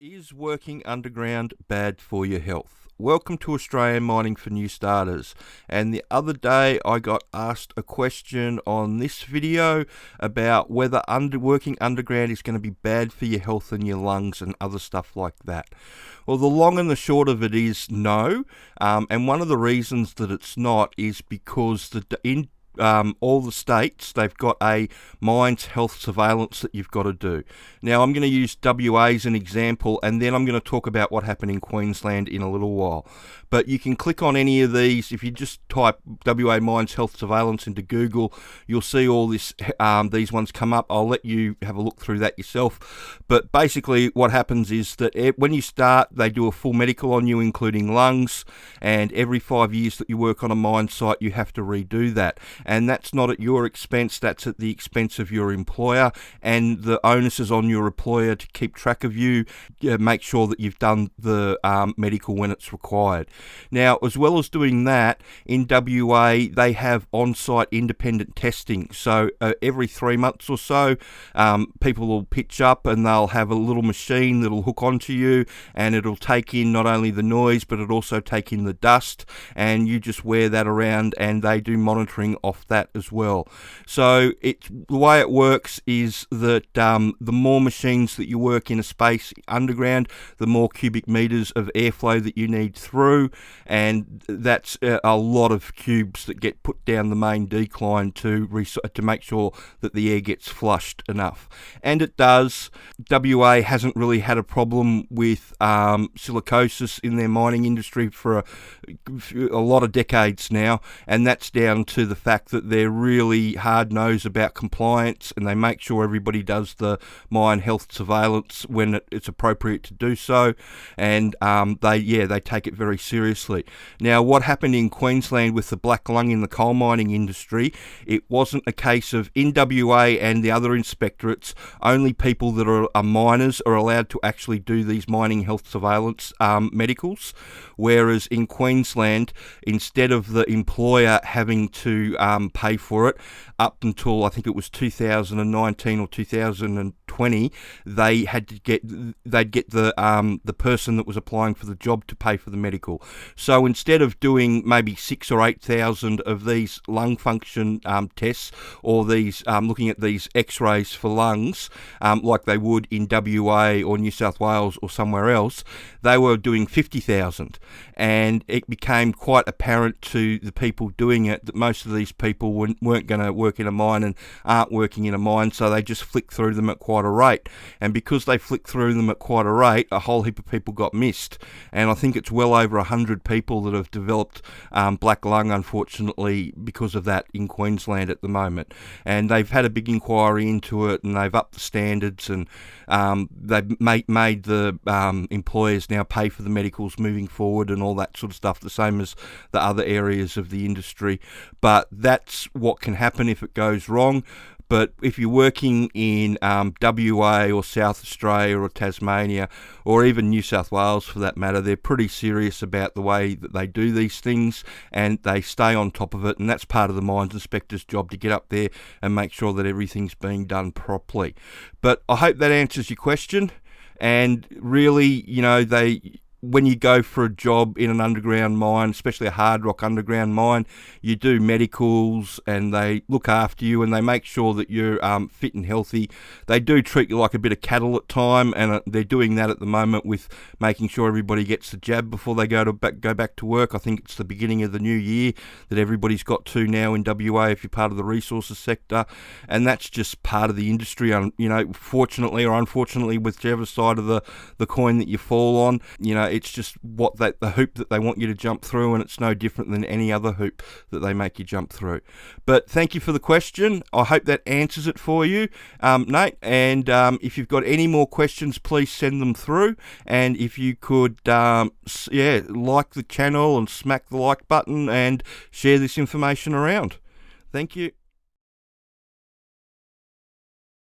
Is working underground bad for your health? Welcome to Australian Mining for New Starters. And the other day I got asked a question on this video about whether working underground is going to be bad for your health and your lungs and other stuff like that. Well, the long and the short of it is no. And one of the reasons that it's not is because in all the states, they've got a mines health surveillance that you've got to do. Now, I'm going to use WA as an example, and then I'm going to talk about what happened in Queensland in a little while. But you can click on any of these. If you just type WA mines health surveillance into Google, you'll see all these ones come up. I'll let you have a look through that yourself. But basically what happens is that when you start, they do a full medical on you, including lungs, and every 5 years that you work on a mine site, you have to redo that. And that's not at your expense, that's at the expense of your employer, and the onus is on your employer to keep track of you, make sure that you've done the medical when it's required. Now, as well as doing that, in WA, they have on-site independent testing. So every 3 months or so, people will pitch up and they'll have a little machine that'll hook onto you, and it'll take in not only the noise, but it'll also take in the dust, and you just wear that around, and they do monitoring off that as well. So the way it works is that the more machines that you work in a space underground, the more cubic meters of airflow that you need through, and that's a lot of cubes that get put down the main decline to make sure that the air gets flushed enough. And it does. WA hasn't really had a problem with silicosis in their mining industry for a lot of decades now, and that's down to the fact that they're really hard-nosed about compliance, and they make sure everybody does the mine health surveillance when it's appropriate to do so, and they take it very seriously. Now, what happened in Queensland with the black lung in the coal mining industry, it wasn't a case of in WA and the other inspectorates, only people that are miners are allowed to actually do these mining health surveillance medicals, whereas in Queensland, instead of the employer having to pay for it, up until I think it was 2019 or 2020, they'd get the person that was applying for the job to pay for the medical. So instead of doing maybe 6,000 or 8,000 of these lung function tests, or these looking at these X-rays for lungs, like they would in WA or New South Wales or somewhere else, they were doing 50,000, and it became quite apparent to the people doing it that most of these people weren't going to work in a mine and aren't working in a mine, so they just flick through them at quite a rate. And because they flick through them at quite a rate, a whole heap of people got missed. And I think it's well over 100 people that have developed black lung, unfortunately, because of that in Queensland at the moment. And they've had a big inquiry into it, and they've upped the standards, and they've made the employers now pay for the medicals moving forward and all that sort of stuff, the same as the other areas of the industry. But that's what can happen if it goes wrong. But if you're working in WA or South Australia or Tasmania, or even New South Wales for that matter, they're pretty serious about the way that they do these things, and they stay on top of it, and that's part of the mines inspector's job, to get up there and make sure that everything's being done properly. But I hope that answers your question. And really, when you go for a job in an underground mine, especially a Hardrock underground mine, you do medicals, and they look after you, and they make sure that you're fit and healthy. They do treat you like a bit of cattle at time, and they're doing that at the moment with making sure everybody gets the jab before they go back to work. I think it's the beginning of the new year that everybody's got to now in WA if you're part of the resources sector, and that's just part of the industry. Fortunately or unfortunately, whichever side of the coin that you fall on, it's just the hoop that they want you to jump through, and it's no different than any other hoop that they make you jump through. But thank you for the question. I hope that answers it for you, Nate. And if you've got any more questions, please send them through. And if you could, like the channel and smack the like button and share this information around. Thank you.